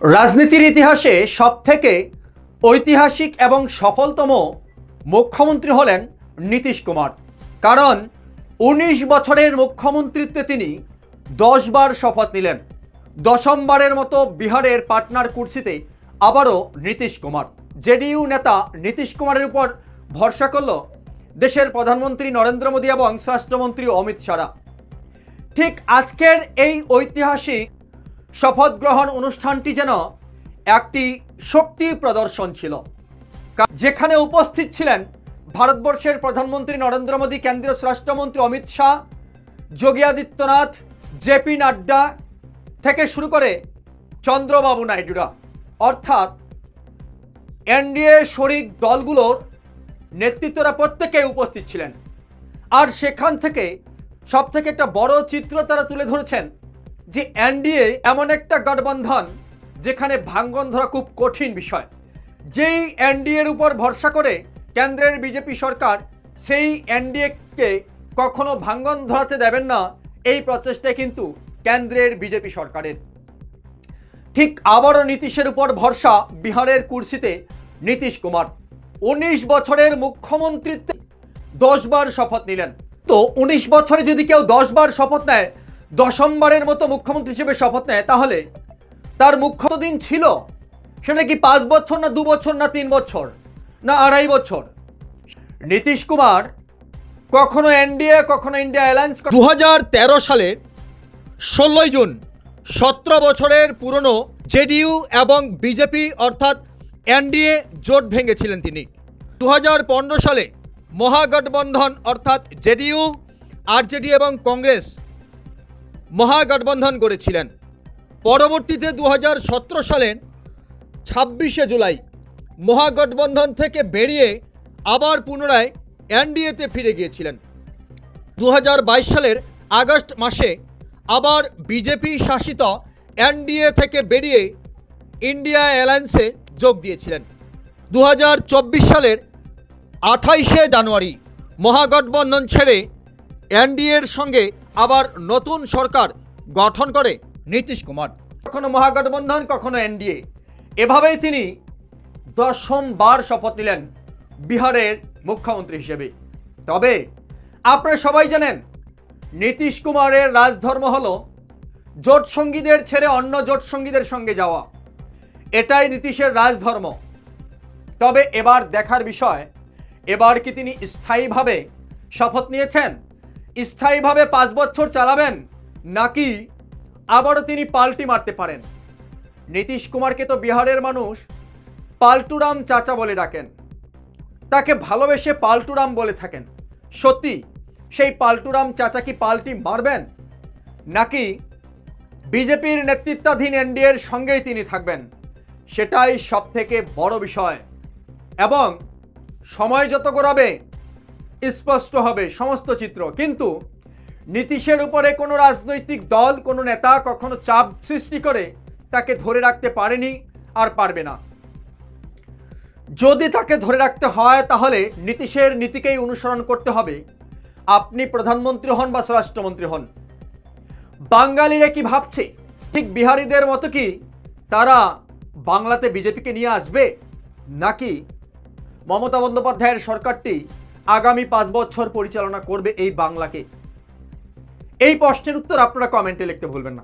রাজনীতির ইতিহাসে সবথেকে ঐতিহাসিক এবং সফলতম মুখ্যমন্ত্রী হলেন নীতিশ কুমার। কারণ ১৯ বছরের মুখ্যমন্ত্রীত্বে তিনি ১০ বার শপথ নিলেন। দশমবারের মতো বিহারের পাটনার কুর্সিতে আবারও নীতিশ কুমার। জেডিইউ নেতা নীতিশ কুমারের উপর ভরসা করল দেশের প্রধানমন্ত্রী নরেন্দ্র মোদী এবং স্বরাষ্ট্রমন্ত্রী অমিত শাহ। ঠিক আজকের এই ঐতিহাসিক শপথ গ্রহণ অনুষ্ঠানটি যেন একটি শক্তি প্রদর্শন ছিল, যেখানে উপস্থিত ছিলেন ভারতবর্ষের প্রধানমন্ত্রী নরেন্দ্র মোদী, কেন্দ্রীয় স্বরাষ্ট্রমন্ত্রী অমিত শাহ, যোগী আদিত্যনাথ, জেপি নাড্ডা থেকে শুরু করে চন্দ্রবাবু নাইডুরা, অর্থাৎ এনডিএ শরিক দলগুলোর নেতৃত্বরা প্রত্যেকেই উপস্থিত ছিলেন। আর সেখান থেকে সবথেকে একটা বড় চিত্র তারা তুলে ধরেছেন যে এনডিএ এমন একটা গঠবন্ধন যেখানে ভাঙ্গন ধরা খুব কঠিন বিষয়। যেই এনডিএর উপর ভরসা করে কেন্দ্রের বিজেপি সরকার, সেই এনডিএকে কখনো ভাঙ্গন ধরাতে দেবেন না, এই প্রচেষ্টা কিন্তু কেন্দ্রের বিজেপি সরকারের। ঠিক আবারও নীতিশের উপর ভরসা বিহারের কুর্সিতে নীতিশ কুমার ১৯ বছরের মুখ্যমন্ত্রীত্বে ১০ বার শপথ নিলেন। তো ১৯ বছরে যদি কেউ ১০ বার শপথ নেয়, দশমবারের মতো মুখ্যমন্ত্রী হিসেবে শপথ নেয়, তাহলে তার মুখ্য দিন ছিল সেটা কি ৫ বছর না ২ বছর না ৩ বছর না ২.৫ বছর? নীতিশ কুমার কখনো এনডিএ কখনো ইন্ডিয়া অ্যালায়েন্স। ২০১৩ সালে ১৬ই জুন ১৭ বছরের পুরনো জেডিইউ এবং বিজেপি অর্থাৎ এনডিএ জোট ভেঙেছিলেন তিনি। ২০১৫ সালে মহাগঠবন্ধন অর্থাৎ জেডিইউ, আরজেডি এবং কংগ্রেস মহাগঠবন্ধন করেছিলেন। পরবর্তীতে ২০১৭ সালের ২৬শে জুলাই মহাগঠবন্ধন থেকে বেরিয়ে আবার পুনরায় এনডিএতে ফিরে গিয়েছিলেন। ২০২২ সালের আগস্ট মাসে আবার বিজেপি শাসিত এনডিএ থেকে বেরিয়ে ইন্ডিয়া অ্যালায়েন্সে যোগ দিয়েছিলেন। ২০২৪ সালের ২৮শে জানুয়ারি মহাগঠবন্ধন ছেড়ে এনডিএর সঙ্গে আবার নতুন সরকার গঠন করে নীতিশ কুমার। কখনো মহাগঠবন্ধন কখনো এনডিএ, এভাবেই তিনি ১০বার শপথ নিলেন বিহারের মুখ্যমন্ত্রী হিসেবে। তবে আপনারা সবাই জানেন নীতিশ কুমারের রাজধর্ম হলো জোট সঙ্গীদের ছেড়ে অন্য জোট সঙ্গীদের সঙ্গে যাওয়া, এটাই নীতিশের রাজধর্ম। তবে এবার দেখার বিষয়, এবার কি তিনি স্থায়ীভাবে শপথ নিয়েছেন, স্থায়ীভাবে ৫ বছর চালাবেন, নাকি আবারও তিনি পাল্টি মারতে পারেন? নীতিশ কুমারকে তো বিহারের মানুষ পাল্টুরাম চাচা বলে ডাকেন, তাকে ভালোবেসে পাল্টুরাম বলে থাকেন। সত্যি সেই পাল্টুরাম চাচা কি পাল্টি মারবেন, নাকি বিজেপির নেতৃত্বাধীন এনডিএর সঙ্গেই তিনি থাকবেন? সেটাই সবথেকে বড় বিষয়। এবং সময় যত গড়াবে স্পষ্ট হবে সমস্ত চিত্র। কিন্তু নীতিশের উপরে কোনো রাজনৈতিক দল, কোনো নেতা কখনো চাপ সৃষ্টি করে তাকে ধরে রাখতে পারেনি আর পারবে না। যদি তাকে ধরে রাখতে হয় তাহলে নীতিশের নীতিকেই অনুসরণ করতে হবে। আপনি প্রধানমন্ত্রী হন বা স্বরাষ্ট্রমন্ত্রী হন, বাঙালিরা কি ভাবছে ঠিক বিহারিদের মতো কি তারা বাংলাতে বিজেপিকে নিয়ে আসবে, নাকি মমতা বন্দ্যোপাধ্যায়ের সরকারটি আগামী ৫ বছর পরিচালনা করবে এই বাংলাকে? এই প্রশ্নের উত্তর আপনারা কমেন্টে লিখতে ভুলবেন না।